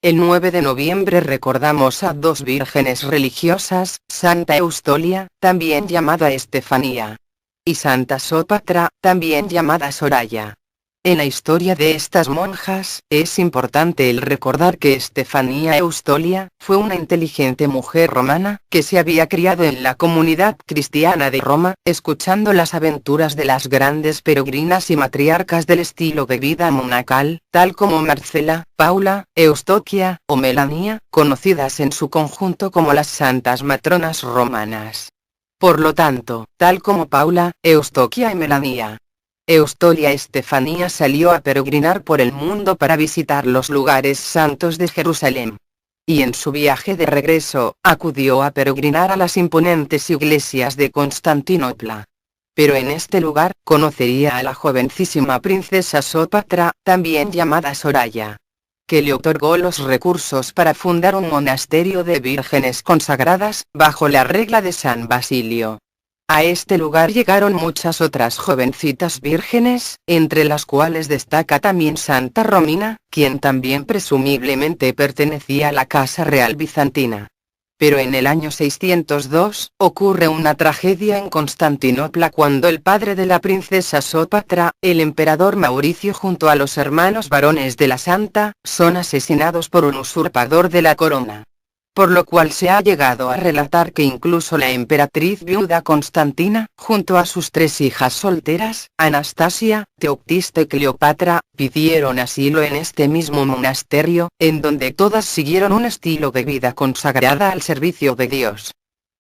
El 9 de noviembre recordamos a dos vírgenes religiosas, Santa Eustolia, también llamada Estefanía, y Santa Sópatra, también llamada Soraya. En la historia de estas monjas, es importante el recordar que Estefanía Eustolia fue una inteligente mujer romana, que se había criado en la comunidad cristiana de Roma, escuchando las aventuras de las grandes peregrinas y matriarcas del estilo de vida monacal, tal como Marcela, Paula, Eustoquia, o Melanía, conocidas en su conjunto como las santas matronas romanas. Por lo tanto, tal como Paula, Eustoquia y Melanía, Eustolia Estefanía salió a peregrinar por el mundo para visitar los lugares santos de Jerusalén. Y en su viaje de regreso, acudió a peregrinar a las imponentes iglesias de Constantinopla. Pero en este lugar, conocería a la jovencísima princesa Sópatra, también llamada Soraya, que le otorgó los recursos para fundar un monasterio de vírgenes consagradas, bajo la regla de San Basilio. A este lugar llegaron muchas otras jovencitas vírgenes, entre las cuales destaca también Santa Romina, quien también presumiblemente pertenecía a la casa real bizantina. Pero en el año 602, ocurre una tragedia en Constantinopla cuando el padre de la princesa Sópatra, el emperador Mauricio junto a los hermanos varones de la santa, son asesinados por un usurpador de la corona. Por lo cual se ha llegado a relatar que incluso la emperatriz viuda Constantina, junto a sus tres hijas solteras, Anastasia, Teoctista y Cleopatra, pidieron asilo en este mismo monasterio, en donde todas siguieron un estilo de vida consagrada al servicio de Dios.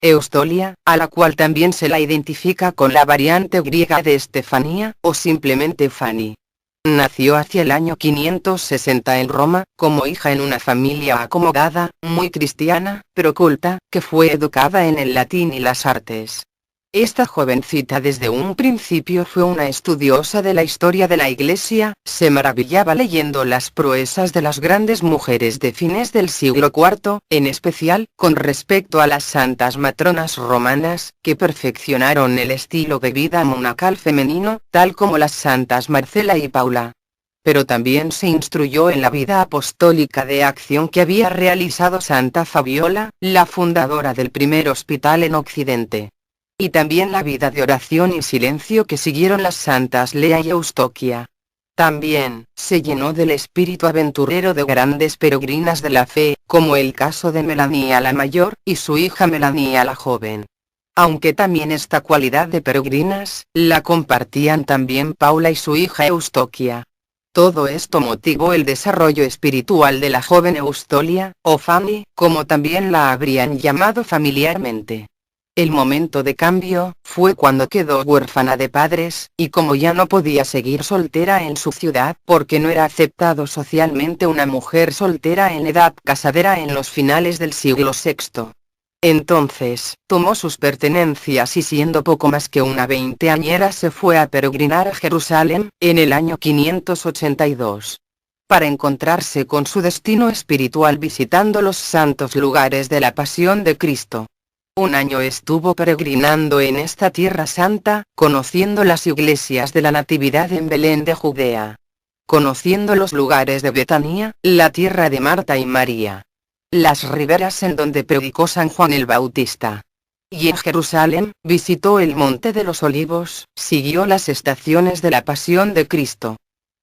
Eustolia, a la cual también se la identifica con la variante griega de Estefanía, o simplemente Fanny, nació hacia el año 560 en Roma, como hija en una familia acomodada, muy cristiana, pero culta, que fue educada en el latín y las artes. Esta jovencita desde un principio fue una estudiosa de la historia de la Iglesia, se maravillaba leyendo las proezas de las grandes mujeres de fines del siglo IV, en especial, con respecto a las santas matronas romanas, que perfeccionaron el estilo de vida monacal femenino, tal como las santas Marcela y Paula. Pero también se instruyó en la vida apostólica de acción que había realizado Santa Fabiola, la fundadora del primer hospital en Occidente. Y también la vida de oración y silencio que siguieron las santas Lea y Eustoquia. También, se llenó del espíritu aventurero de grandes peregrinas de la fe, como el caso de Melanía la mayor, y su hija Melanía la joven. Aunque también esta cualidad de peregrinas, la compartían también Paula y su hija Eustoquia. Todo esto motivó el desarrollo espiritual de la joven Eustolia, o Fanny, como también la habrían llamado familiarmente. El momento de cambio, fue cuando quedó huérfana de padres, y como ya no podía seguir soltera en su ciudad, porque no era aceptado socialmente una mujer soltera en edad casadera en los finales del siglo VI. Entonces, tomó sus pertenencias y siendo poco más que una veinteañera se fue a peregrinar a Jerusalén, en el año 582. Para encontrarse con su destino espiritual visitando los santos lugares de la Pasión de Cristo. Un año estuvo peregrinando en esta tierra santa, conociendo las iglesias de la Natividad en Belén de Judea. Conociendo los lugares de Betania, la tierra de Marta y María. Las riberas en donde predicó San Juan el Bautista. Y en Jerusalén, visitó el Monte de los Olivos, siguió las estaciones de la Pasión de Cristo.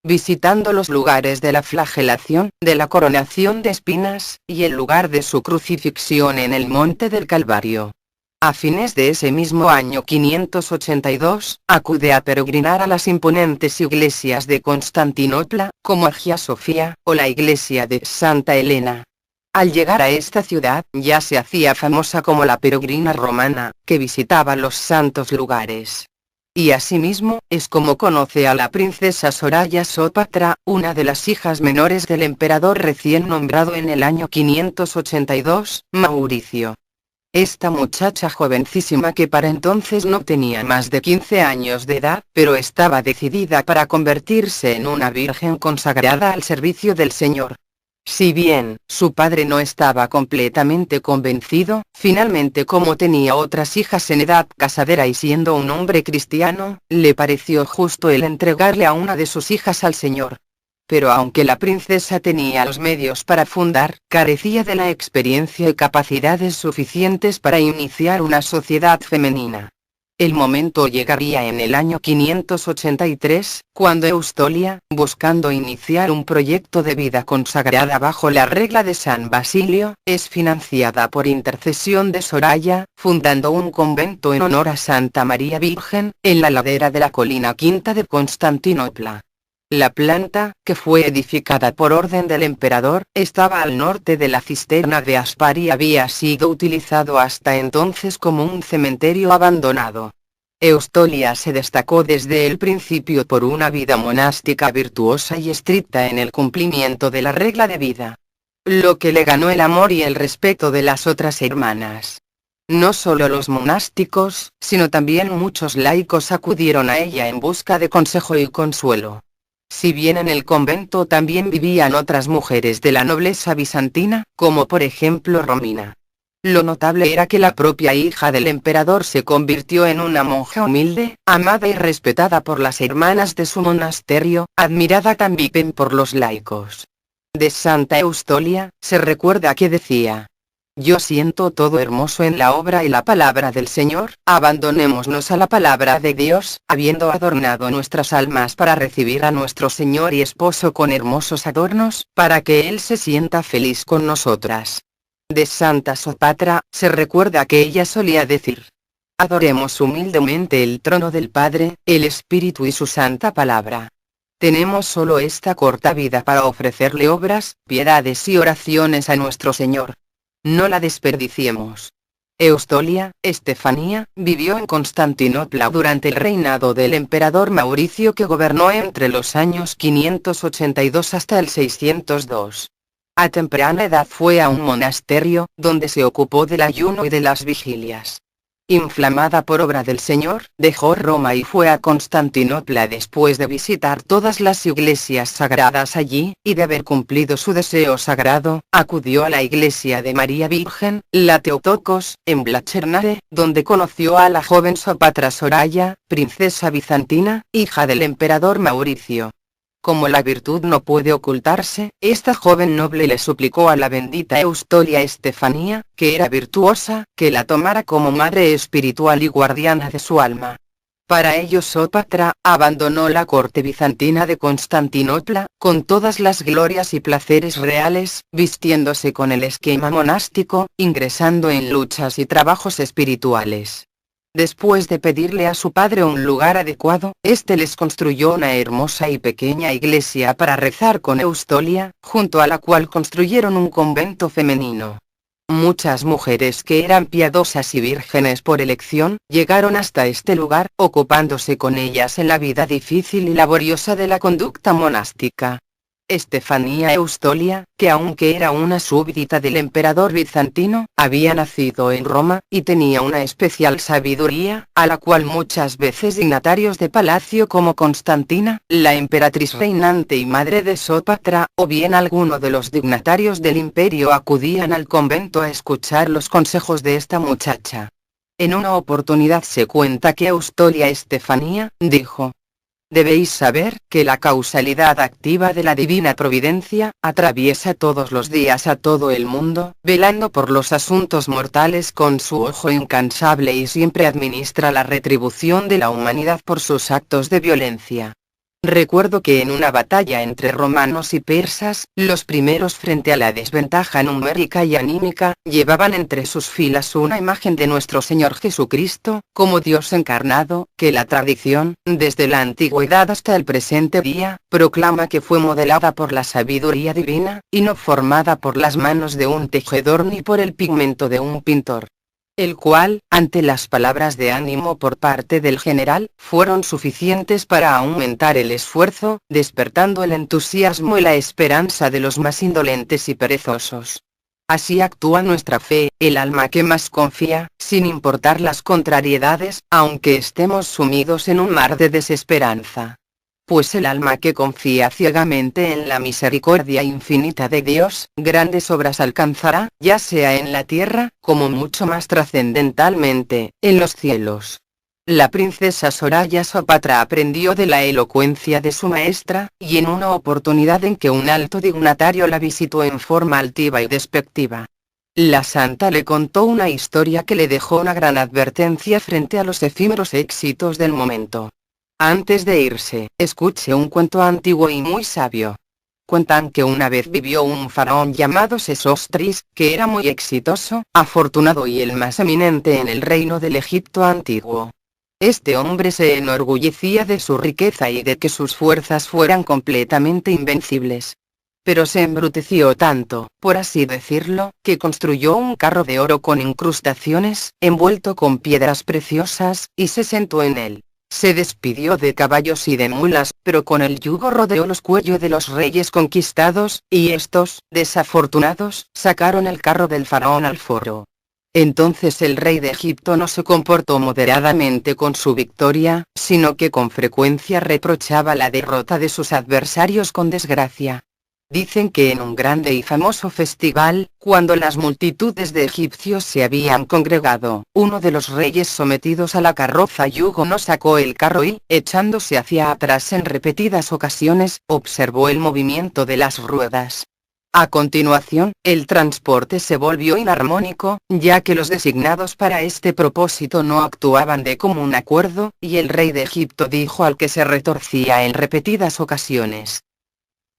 Visitando los lugares de la flagelación, de la coronación de espinas, y el lugar de su crucifixión en el monte del Calvario. A fines de ese mismo año 582, acude a peregrinar a las imponentes iglesias de Constantinopla, como Hagia Sofía, o la iglesia de Santa Elena. Al llegar a esta ciudad, ya se hacía famosa como la peregrina romana, que visitaba los santos lugares. Y asimismo, es como conoce a la princesa Soraya Sópatra, una de las hijas menores del emperador recién nombrado en el año 582, Mauricio. Esta muchacha jovencísima que para entonces no tenía más de 15 años de edad, pero estaba decidida para convertirse en una virgen consagrada al servicio del Señor. Si bien, su padre no estaba completamente convencido, finalmente como tenía otras hijas en edad casadera y siendo un hombre cristiano, le pareció justo el entregarle a una de sus hijas al Señor. Pero aunque la princesa tenía los medios para fundar, carecía de la experiencia y capacidades suficientes para iniciar una sociedad femenina. El momento llegaría en el año 583, cuando Eustolia, buscando iniciar un proyecto de vida consagrada bajo la regla de San Basilio, es financiada por intercesión de Soraya, fundando un convento en honor a Santa María Virgen, en la ladera de la colina Quinta de Constantinopla. La planta, que fue edificada por orden del emperador, estaba al norte de la cisterna de Aspar y había sido utilizado hasta entonces como un cementerio abandonado. Eustolia se destacó desde el principio por una vida monástica virtuosa y estricta en el cumplimiento de la regla de vida, lo que le ganó el amor y el respeto de las otras hermanas. No solo los monásticos, sino también muchos laicos acudieron a ella en busca de consejo y consuelo. Si bien en el convento también vivían otras mujeres de la nobleza bizantina, como por ejemplo Romina. Lo notable era que la propia hija del emperador se convirtió en una monja humilde, amada y respetada por las hermanas de su monasterio, admirada también por los laicos. De Santa Eustolia, se recuerda que decía: yo siento todo hermoso en la obra y la palabra del Señor, abandonémonos a la palabra de Dios, habiendo adornado nuestras almas para recibir a nuestro Señor y Esposo con hermosos adornos, para que Él se sienta feliz con nosotras. De Santa Sopatra, se recuerda que ella solía decir: adoremos humildemente el trono del Padre, el Espíritu y su santa palabra. Tenemos solo esta corta vida para ofrecerle obras, piedades y oraciones a nuestro Señor. No la desperdiciemos. Eustolia, Estefanía, vivió en Constantinopla durante el reinado del emperador Mauricio, que gobernó entre los años 582 hasta el 602. A temprana edad fue a un monasterio, donde se ocupó del ayuno y de las vigilias. Inflamada por obra del Señor, dejó Roma y fue a Constantinopla después de visitar todas las iglesias sagradas allí, y de haber cumplido su deseo sagrado, acudió a la iglesia de María Virgen, la Teotokos, en Blachernare, donde conoció a la joven Sopatra Soraya, princesa bizantina, hija del emperador Mauricio. Como la virtud no puede ocultarse, esta joven noble le suplicó a la bendita Eustolia Estefanía, que era virtuosa, que la tomara como madre espiritual y guardiana de su alma. Para ello Sópatra abandonó la corte bizantina de Constantinopla, con todas las glorias y placeres reales, vistiéndose con el esquema monástico, ingresando en luchas y trabajos espirituales. Después de pedirle a su padre un lugar adecuado, éste les construyó una hermosa y pequeña iglesia para rezar con Eustolia, junto a la cual construyeron un convento femenino. Muchas mujeres que eran piadosas y vírgenes por elección, llegaron hasta este lugar, ocupándose con ellas en la vida difícil y laboriosa de la conducta monástica. Estefanía Eustolia, que aunque era una súbdita del emperador bizantino, había nacido en Roma, y tenía una especial sabiduría, a la cual muchas veces dignatarios de palacio como Constantina, la emperatriz reinante y madre de Sópatra, o bien alguno de los dignatarios del imperio acudían al convento a escuchar los consejos de esta muchacha. En una oportunidad se cuenta que Eustolia Estefanía, dijo: debéis saber que la causalidad activa de la divina providencia, atraviesa todos los días a todo el mundo, velando por los asuntos mortales con su ojo incansable y siempre administra la retribución de la humanidad por sus actos de violencia. Recuerdo que en una batalla entre romanos y persas, los primeros frente a la desventaja numérica y anímica, llevaban entre sus filas una imagen de nuestro Señor Jesucristo, como Dios encarnado, que la tradición, desde la antigüedad hasta el presente día, proclama que fue modelada por la sabiduría divina, y no formada por las manos de un tejedor ni por el pigmento de un pintor. El cual, ante las palabras de ánimo por parte del general, fueron suficientes para aumentar el esfuerzo, despertando el entusiasmo y la esperanza de los más indolentes y perezosos. Así actúa nuestra fe, el alma que más confía, sin importar las contrariedades, aunque estemos sumidos en un mar de desesperanza. Pues el alma que confía ciegamente en la misericordia infinita de Dios, grandes obras alcanzará, ya sea en la tierra, como mucho más trascendentalmente, en los cielos. La princesa Soraya Sopatra aprendió de la elocuencia de su maestra, y en una oportunidad en que un alto dignatario la visitó en forma altiva y despectiva, la santa le contó una historia que le dejó una gran advertencia frente a los efímeros éxitos del momento. Antes de irse, escuche un cuento antiguo y muy sabio. Cuentan que una vez vivió un faraón llamado Sesostris, que era muy exitoso, afortunado y el más eminente en el reino del Egipto antiguo. Este hombre se enorgullecía de su riqueza y de que sus fuerzas fueran completamente invencibles. Pero se embruteció tanto, por así decirlo, que construyó un carro de oro con incrustaciones, envuelto con piedras preciosas, y se sentó en él. Se despidió de caballos y de mulas, pero con el yugo rodeó los cuellos de los reyes conquistados, y estos, desafortunados, sacaron el carro del faraón al foro. Entonces el rey de Egipto no se comportó moderadamente con su victoria, sino que con frecuencia reprochaba la derrota de sus adversarios con desgracia. Dicen que en un grande y famoso festival, cuando las multitudes de egipcios se habían congregado, uno de los reyes sometidos a la carroza yugo no sacó el carro y, echándose hacia atrás en repetidas ocasiones, observó el movimiento de las ruedas. A continuación, el transporte se volvió inarmónico, ya que los designados para este propósito no actuaban de común acuerdo, y el rey de Egipto dijo al que se retorcía en repetidas ocasiones: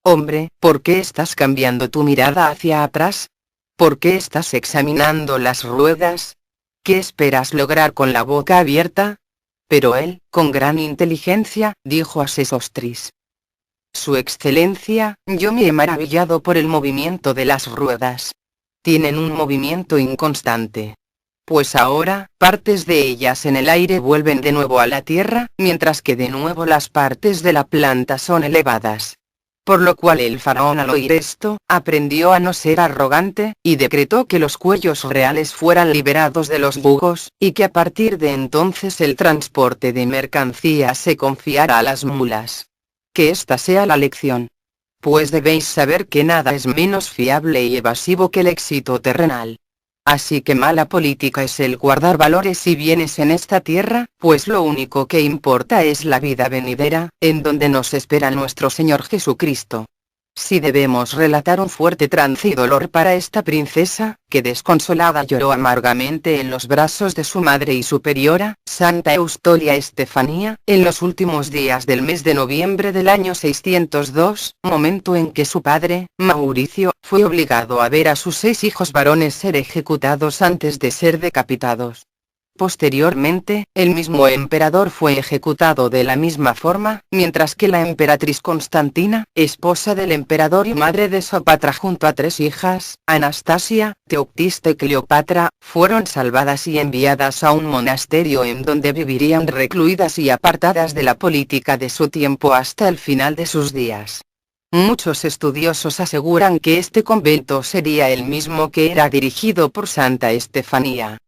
«Hombre, ¿por qué estás cambiando tu mirada hacia atrás? ¿Por qué estás examinando las ruedas? ¿Qué esperas lograr con la boca abierta?» Pero él, con gran inteligencia, dijo a Sesostris: «Su excelencia, yo me he maravillado por el movimiento de las ruedas. Tienen un movimiento inconstante. Pues ahora, partes de ellas en el aire vuelven de nuevo a la tierra, mientras que de nuevo las partes de la planta son elevadas». Por lo cual el faraón, al oír esto, aprendió a no ser arrogante, y decretó que los cuellos reales fueran liberados de los yugos, y que a partir de entonces el transporte de mercancías se confiara a las mulas. Que esta sea la lección. Pues debéis saber que nada es menos fiable y evasivo que el éxito terrenal. Así que mala política es el guardar valores y bienes en esta tierra, pues lo único que importa es la vida venidera, en donde nos espera nuestro Señor Jesucristo. Si debemos relatar un fuerte trance y dolor para esta princesa, que desconsolada lloró amargamente en los brazos de su madre y superiora, Santa Eustolia Estefanía, en los últimos días del mes de noviembre del año 602, momento en que su padre, Mauricio, fue obligado a ver a sus 6 hijos varones ser ejecutados antes de ser decapitados. Posteriormente, el mismo emperador fue ejecutado de la misma forma, mientras que la emperatriz Constantina, esposa del emperador y madre de Sopatra junto a 3 hijas, Anastasia, Teoctista y Cleopatra, fueron salvadas y enviadas a un monasterio en donde vivirían recluidas y apartadas de la política de su tiempo hasta el final de sus días. Muchos estudiosos aseguran que este convento sería el mismo que era dirigido por Santa Estefanía.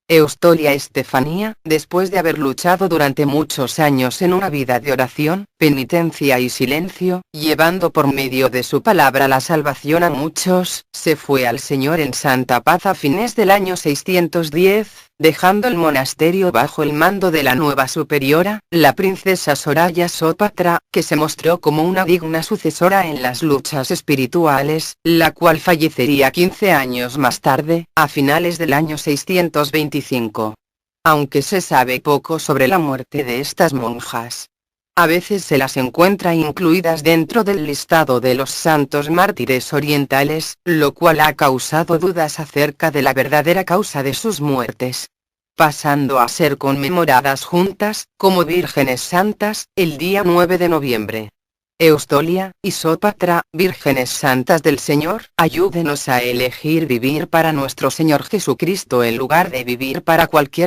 Eustolia Estefanía, después de haber luchado durante muchos años en una vida de oración, penitencia y silencio, llevando por medio de su palabra la salvación a muchos, se fue al Señor en santa paz a fines del año 610, dejando el monasterio bajo el mando de la nueva superiora, la princesa Soraya Sopatra, que se mostró como una digna sucesora en las luchas espirituales, la cual fallecería 15 años más tarde, a finales del año 625. Aunque se sabe poco sobre la muerte de estas monjas. A veces se las encuentra incluidas dentro del listado de los santos mártires orientales, lo cual ha causado dudas acerca de la verdadera causa de sus muertes, pasando a ser conmemoradas juntas, como vírgenes santas, el día 9 de noviembre. Eustolia y Sopatra, vírgenes santas del Señor, ayúdenos a elegir vivir para nuestro Señor Jesucristo en lugar de vivir para cualquier